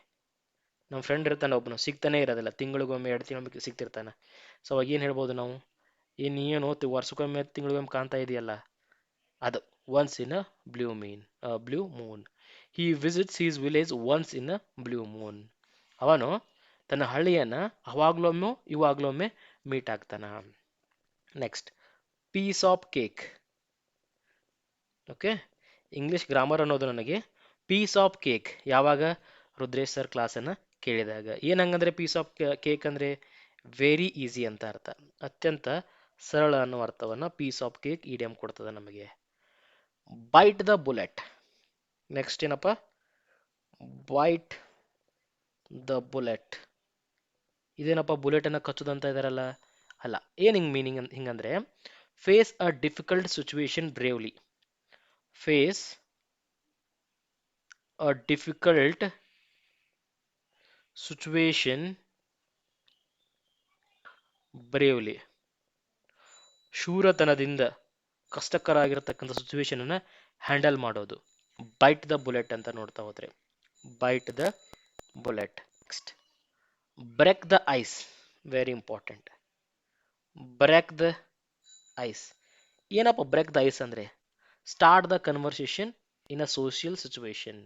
ನಮ್ಮ ಫ್ರೆಂಡ್ ಇರ್ತಾನೆ ಒಬ್ಬನು, ಸಿಗ್ತಾನೆ ಇರೋದಿಲ್ಲ, ತಿಂಗಳಿಗೊಮ್ಮೆ 2 ತಿಂಗಳಿಗೊಮ್ಮೆ ಸಿಗ್ತಿರ್ತಾನೆ. ಸೊ ಅವಾಗ ಏನು ಹೇಳ್ಬೋದು ನಾವು? ಏನು ವರ್ಷಕ್ಕೊಮ್ಮೆ ತಿಂಗಳಿಗೊಮ್ಮೆ ಕಾಣ್ತಾ ಇದೆಯಲ್ಲ, ಅದು once in a blue moon. He visits his village once in a blue moon. ಅವನು ತನ್ನ ಹಳ್ಳಿಯನ್ನ ಅವಾಗ್ಲೊಮ್ಮೆ ಇವಾಗ್ಲೊಮ್ಮೆ ಮೀಟ್ ಆಗ್ತಾನ. Next, piece of cake. Okay, English grammar ಅನ್ನೋದು ನನಗೆ ಪೀಸ್ ಆಫ್ ಕೇಕ್ ಯಾವಾಗ ರುದ್ರೇಶ್ ಸರ್ ಕ್ಲಾಸನ್ನು ಕೇಳಿದಾಗ. ಏನಂಗಂದ್ರೆ ಪೀಸ್ ಆಫ್ ಕೇಕ್ ಅಂದ್ರೆ ವೆರಿ ಈಸಿ ಅಂತ ಅರ್ಥ, ಅತ್ಯಂತ ಸರಳ ಅನ್ನೋ ಅರ್ಥವನ್ನ ಪೀಸ್ ಆಫ್ ಕೇಕ್ ಇಡಿಯಂ ಕೊಡ್ತದೆ ನಮಗೆ. Bite the bullet. ನೆಕ್ಸ್ಟ್ ಏನಪ್ಪ? Bite the bullet. ಇದೇನಪ್ಪ ಬುಲೆಟ್ ಅನ್ನ ಕಚ್ಚುದಂತ ಇದಾರಲ್ಲ? ಅಲ್ಲ. ಏನ್ ಹಿಂಗ್ ಮೀನಿಂಗ್ ಹಿಂಗಂದ್ರೆ face a difficult situation bravely. Face a difficult situation bravely. ಶೂರತನದಿಂದ ಕಷ್ಟಕರ ಆಗಿರತಕ್ಕಂಥ ಸಿಚುವೇಶನ್ ಅನ್ನ ಹ್ಯಾಂಡಲ್ ಮಾಡೋದು. ಬೈಟ್ ದ ಬುಲೆಟ್ ಅಂತ ನೋಡ್ತಾ ಹೋದ್ರೆ, bite the bullet. Next, break the ice, very important. Break the ice. ಏನಪ್ಪ ಬ್ರೇಕ್ ದ ಐಸ್ ಅಂದ್ರೆ? Start the conversation in a social situation.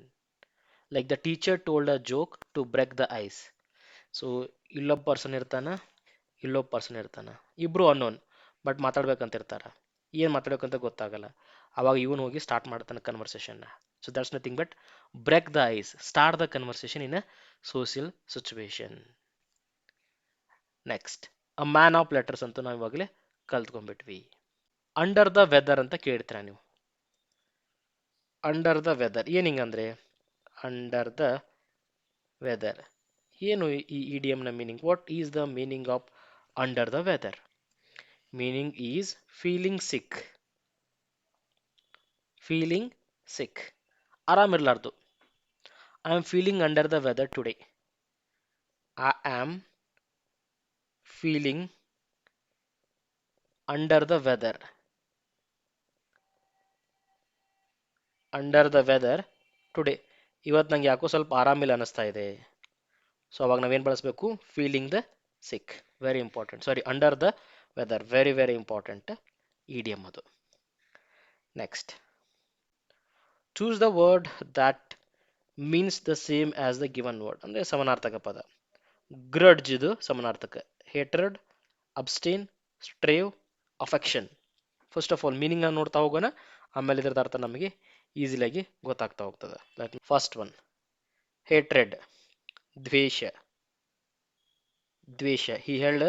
Like the teacher told a joke to break the ice. So ಇಲ್ಲೊಬ್ಬ ಪರ್ಸನ್ ಇರ್ತಾನ, ಇಬ್ರು ಅನ್ನೋನ್, ಬಟ್ ಮಾತಾಡ್ಬೇಕಂತ ಇರ್ತಾರ. ಏನ್ ಮಾತಾಡ್ಬೇಕಂತ ಗೊತ್ತಾಗಲ್ಲ. ಅವಾಗ ಇವನು ಹೋಗಿ ಸ್ಟಾರ್ಟ್ ಮಾಡ್ತಾನೆ conversation. So that's nothing but break the ice, start the conversation in a social situation. Next, a man of letters ಅಂತೂ ನಾವು ಇವಾಗಲೇ ಕಲ್ತ್ಕೊಂಡ್ಬಿಟ್ವಿ. ಅಂಡರ್ ದ ವೆದರ್ ಅಂತ ಕೇಳ್ತೀರಾ ನೀವು. ಅಂಡರ್ ದ ವೆದರ್ ಏನಿಂಗಂದ್ರೆ ಅಂಡರ್ ದ ವೆದರ್ ಏನು ಈ ಇಡಿಯಂ ನ meaning? What is the meaning of under the weather? Meaning is feeling sick. Feeling sick, ಆರಾಮಿರ್ಲಾರ್ದು. I am feeling under the weather today. I am feeling under the weather. Under the weather today. ಇವತ್ತು ನಂಗೆ ಯಾಕೋ ಸ್ವಲ್ಪ ಆರಾಮಿಲ್ಲ ಅನಿಸ್ತಾ ಇದೆ. ಸೊ ಅವಾಗ ನಾವೇನು ಬಳಸಬೇಕು? Feeling the sick. Very important. Sorry, under the weather, very very important idiom ಅದು. Next, choose the word that means the same as the given word. ಅಂದರೆ ಸಮಾನಾರ್ಥಕ ಪದ. ಗ್ರಡ್ಜ್ ಇದು ಸಮಾನಾರ್ಥಕ. Hatred, abstain, starve, affection. First of all meaning ನೋಡ್ತಾ ಹೋಗೋಣ, ಆಮೇಲೆ ಇದರದ ಅರ್ಥ ನಮಗೆ ಈಸಿಲಾಗಿ ಗೊತ್ತಾಗ್ತಾ ಹೋಗ್ತದೆ. ಫಸ್ಟ್ ಒನ್, ಹೇಟ್ರೆಡ್, ದ್ವೇಷ. ದ್ವೇಷ. He held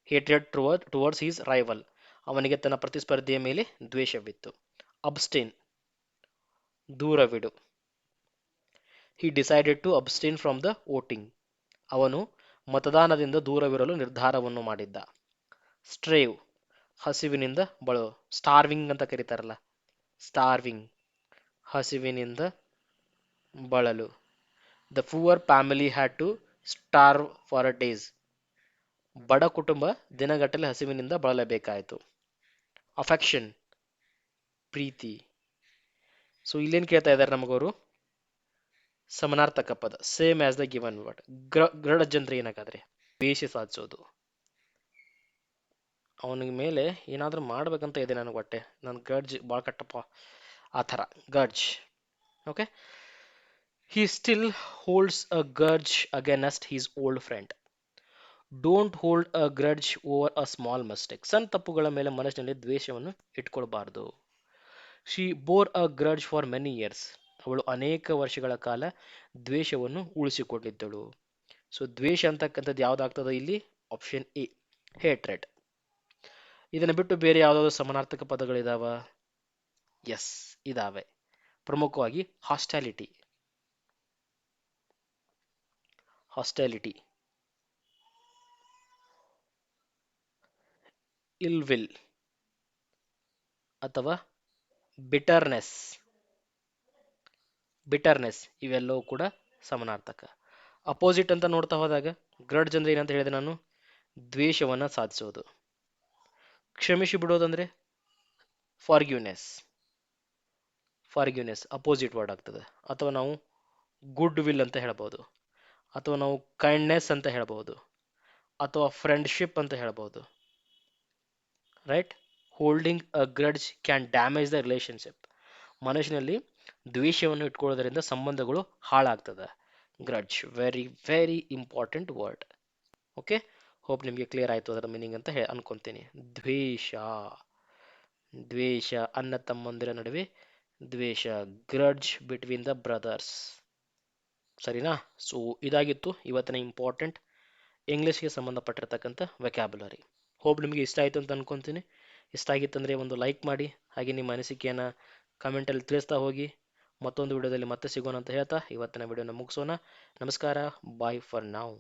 hatred towards his rival, ಅವನಿಗೆ ತನ್ನ ಪ್ರತಿಸ್ಪರ್ಧಿಯ ಮೇಲೆ ದ್ವೇಷವಿತ್ತು. ಅಬ್ಸ್ಟೇನ್, ದೂರವಿಡು. He decided to abstain from the voting, ಅವನು ಮತದಾನದಿಂದ ದೂರವಿರಲು ನಿರ್ಧಾರವನ್ನು ಮಾಡಿದ್ದ. ಸ್ಟ್ರೇವ್, ಹಸಿವಿನಿಂದ ಬಳಲು. ಸ್ಟಾರ್ವಿಂಗ್ ಅಂತ ಕರೀತಾರಲ್ಲ, ಸ್ಟಾರ್ವಿಂಗ್, ಹಸಿವಿನಿಂದ ಬಳಲು. The poor family had to starve for a days, ಬಡ ಕುಟುಂಬ ದಿನಗಟ್ಟಲೆ ಹಸಿವಿನಿಂದ ಬಳಲಬೇಕಾಯಿತು. ಅಫೆಕ್ಷನ್, ಪ್ರೀತಿ. ಸೊ ಇಲ್ಲೇನು ಕೇಳ್ತಾ ಇದ್ದಾರೆ ನಮಗವರು? ಸಮನಾರ್ಥಕ ಪದ, same as the given word. Grudge ಅಂದ್ರೆ ಏನಾಗಾದ್ರೆ ದ್ವೇಷ ಸಾಧಿಸೋದು. ಅವನಿಗೆ ಮೇಲೆ ಏನಾದ್ರೂ ಮಾಡ್ಬೇಕಂತ ಇದೆ ನನಗೆ, ಹೊಟ್ಟೆ ನನ್ನ ಗಡ್ಜ್ ಭಾಳ ಕಟ್ಟಪ್ಪ ಆ ಥರ grudge. Okay, he still holds a grudge against his old friend. Don't hold a grudge over a small mistake, ಸಣ್ಣ ತಪ್ಪುಗಳ ಮೇಲೆ ಮನಸ್ಸಿನಲ್ಲಿ ದ್ವೇಷವನ್ನು ಇಟ್ಕೊಳ್ಬಾರ್ದು. She bore a grudge for many years, ಅವಳು ಅನೇಕ ವರ್ಷಗಳ ಕಾಲ ದ್ವೇಷವನ್ನು ಉಳಿಸಿಕೊಂಡಿದ್ದಳು. ಸೊ ದ್ವೇಷ ಅಂತಕ್ಕಂಥದ್ದು ಯಾವ್ದಾಗ್ತದೆ ಇಲ್ಲಿ? Option A, hatred. ಇದನ್ನು ಬಿಟ್ಟು ಬೇರೆ ಯಾವುದಾದ್ರು ಸಮಾನಾರ್ಥಕ ಪದಗಳಿದಾವ? ಎಸ್, ಇದಾವೆ. ಪ್ರಮುಖವಾಗಿ ಹಾಸ್ಟಾಲಿಟಿ, ಹಾಸ್ಟಾಲಿಟಿ, ಇಲ್ ವಿಲ್ ಅಥವಾ ಬಿಟರ್ನೆಸ್, ಬಿಟರ್ನೆಸ್ ಇವೆಲ್ಲವೂ ಕೂಡ ಸಮಾನಾರ್ಥಕ. ಅಪೋಸಿಟ್ ಅಂತ ನೋಡ್ತಾ ಹೋದಾಗ ಗ್ರಡ್ಜ್ ಅಂದ್ರೆ ಏನಂತ ಹೇಳಿದೆ ನಾನು? ದ್ವೇಷವನ್ನ ಸಾಧಿಸೋದು. ಕ್ಷಮಿಸಿ ಬಿಡೋದಂದ್ರೆ ಫಾರ್ಗ್ಯೂನೆಸ್, ಫಾರ್ಗ್ಯೂನೆಸ್ ಅಪೋಸಿಟ್ ವರ್ಡ್ ಆಗ್ತದೆ. ಅಥವಾ ನಾವು ಗುಡ್ ವಿಲ್ ಅಂತ ಹೇಳ್ಬೋದು, ಅಥವಾ ನಾವು ಕೈಂಡ್ನೆಸ್ ಅಂತ ಹೇಳ್ಬೋದು, ಅಥವಾ ಫ್ರೆಂಡ್ಶಿಪ್ ಅಂತ ಹೇಳ್ಬೋದು. Right? Holding a grudge can damage the relationship, ಮನುಷ್ಯನಲ್ಲಿ ದ್ವೇಷವನ್ನು ಇಟ್ಕೊಳ್ಳೋದ್ರಿಂದ ಸಂಬಂಧಗಳು ಹಾಳಾಗ್ತದೆ. Grudge very very important word. Okay, hope ನಿಮಗೆ ಕ್ಲಿಯರ್ ಆಯಿತು ಅದರ ಮೀನಿಂಗ್ ಅಂತ ಅನ್ಕೊಂತೀನಿ. ದ್ವೇಷ, ದ್ವೇಷ, ಅಣ್ಣ ತಮ್ಮಂದಿರ ನಡುವೆ ದ್ವೇಷ, ಗ್ರಡ್ಜ್ ಬಿಟ್ವೀನ್ ದ ಬ್ರದರ್ಸ್. ಸರಿನಾ? ಸೊ ಇದಾಗಿತ್ತು ಇವತ್ತಿನ ಇಂಪಾರ್ಟೆಂಟ್ ಇಂಗ್ಲೀಷ್ಗೆ ಸಂಬಂಧಪಟ್ಟಿರ್ತಕ್ಕಂಥ ವೆಕ್ಯಾಬುಲರಿ. ಹೋಪ್ ನಿಮಗೆ ಇಷ್ಟ ಆಯಿತು ಅಂತ ಅನ್ಕೊಂತೀನಿ. ಇಷ್ಟ ಆಗಿತ್ತಂದರೆ ಒಂದು ಲೈಕ್ ಮಾಡಿ, ಹಾಗೆ ನಿಮ್ಮ ಅನಿಸಿಕೆಯನ್ನು ಕಮೆಂಟಲ್ಲಿ ತಿಳಿಸ್ತಾ ಹೋಗಿ. ಮತ್ತೊಂದು ವಿಡಿಯೋದಲ್ಲಿ ಮತ್ತೆ ಸಿಗೋಣ ಅಂತ ಹೇಳ್ತಾ ಇವತ್ತಿನ ವಿಡಿಯೋನ ಮುಗಿಸೋಣ. ನಮಸ್ಕಾರ, ಬಾಯ್ ಫಾರ್ ನಾವ್.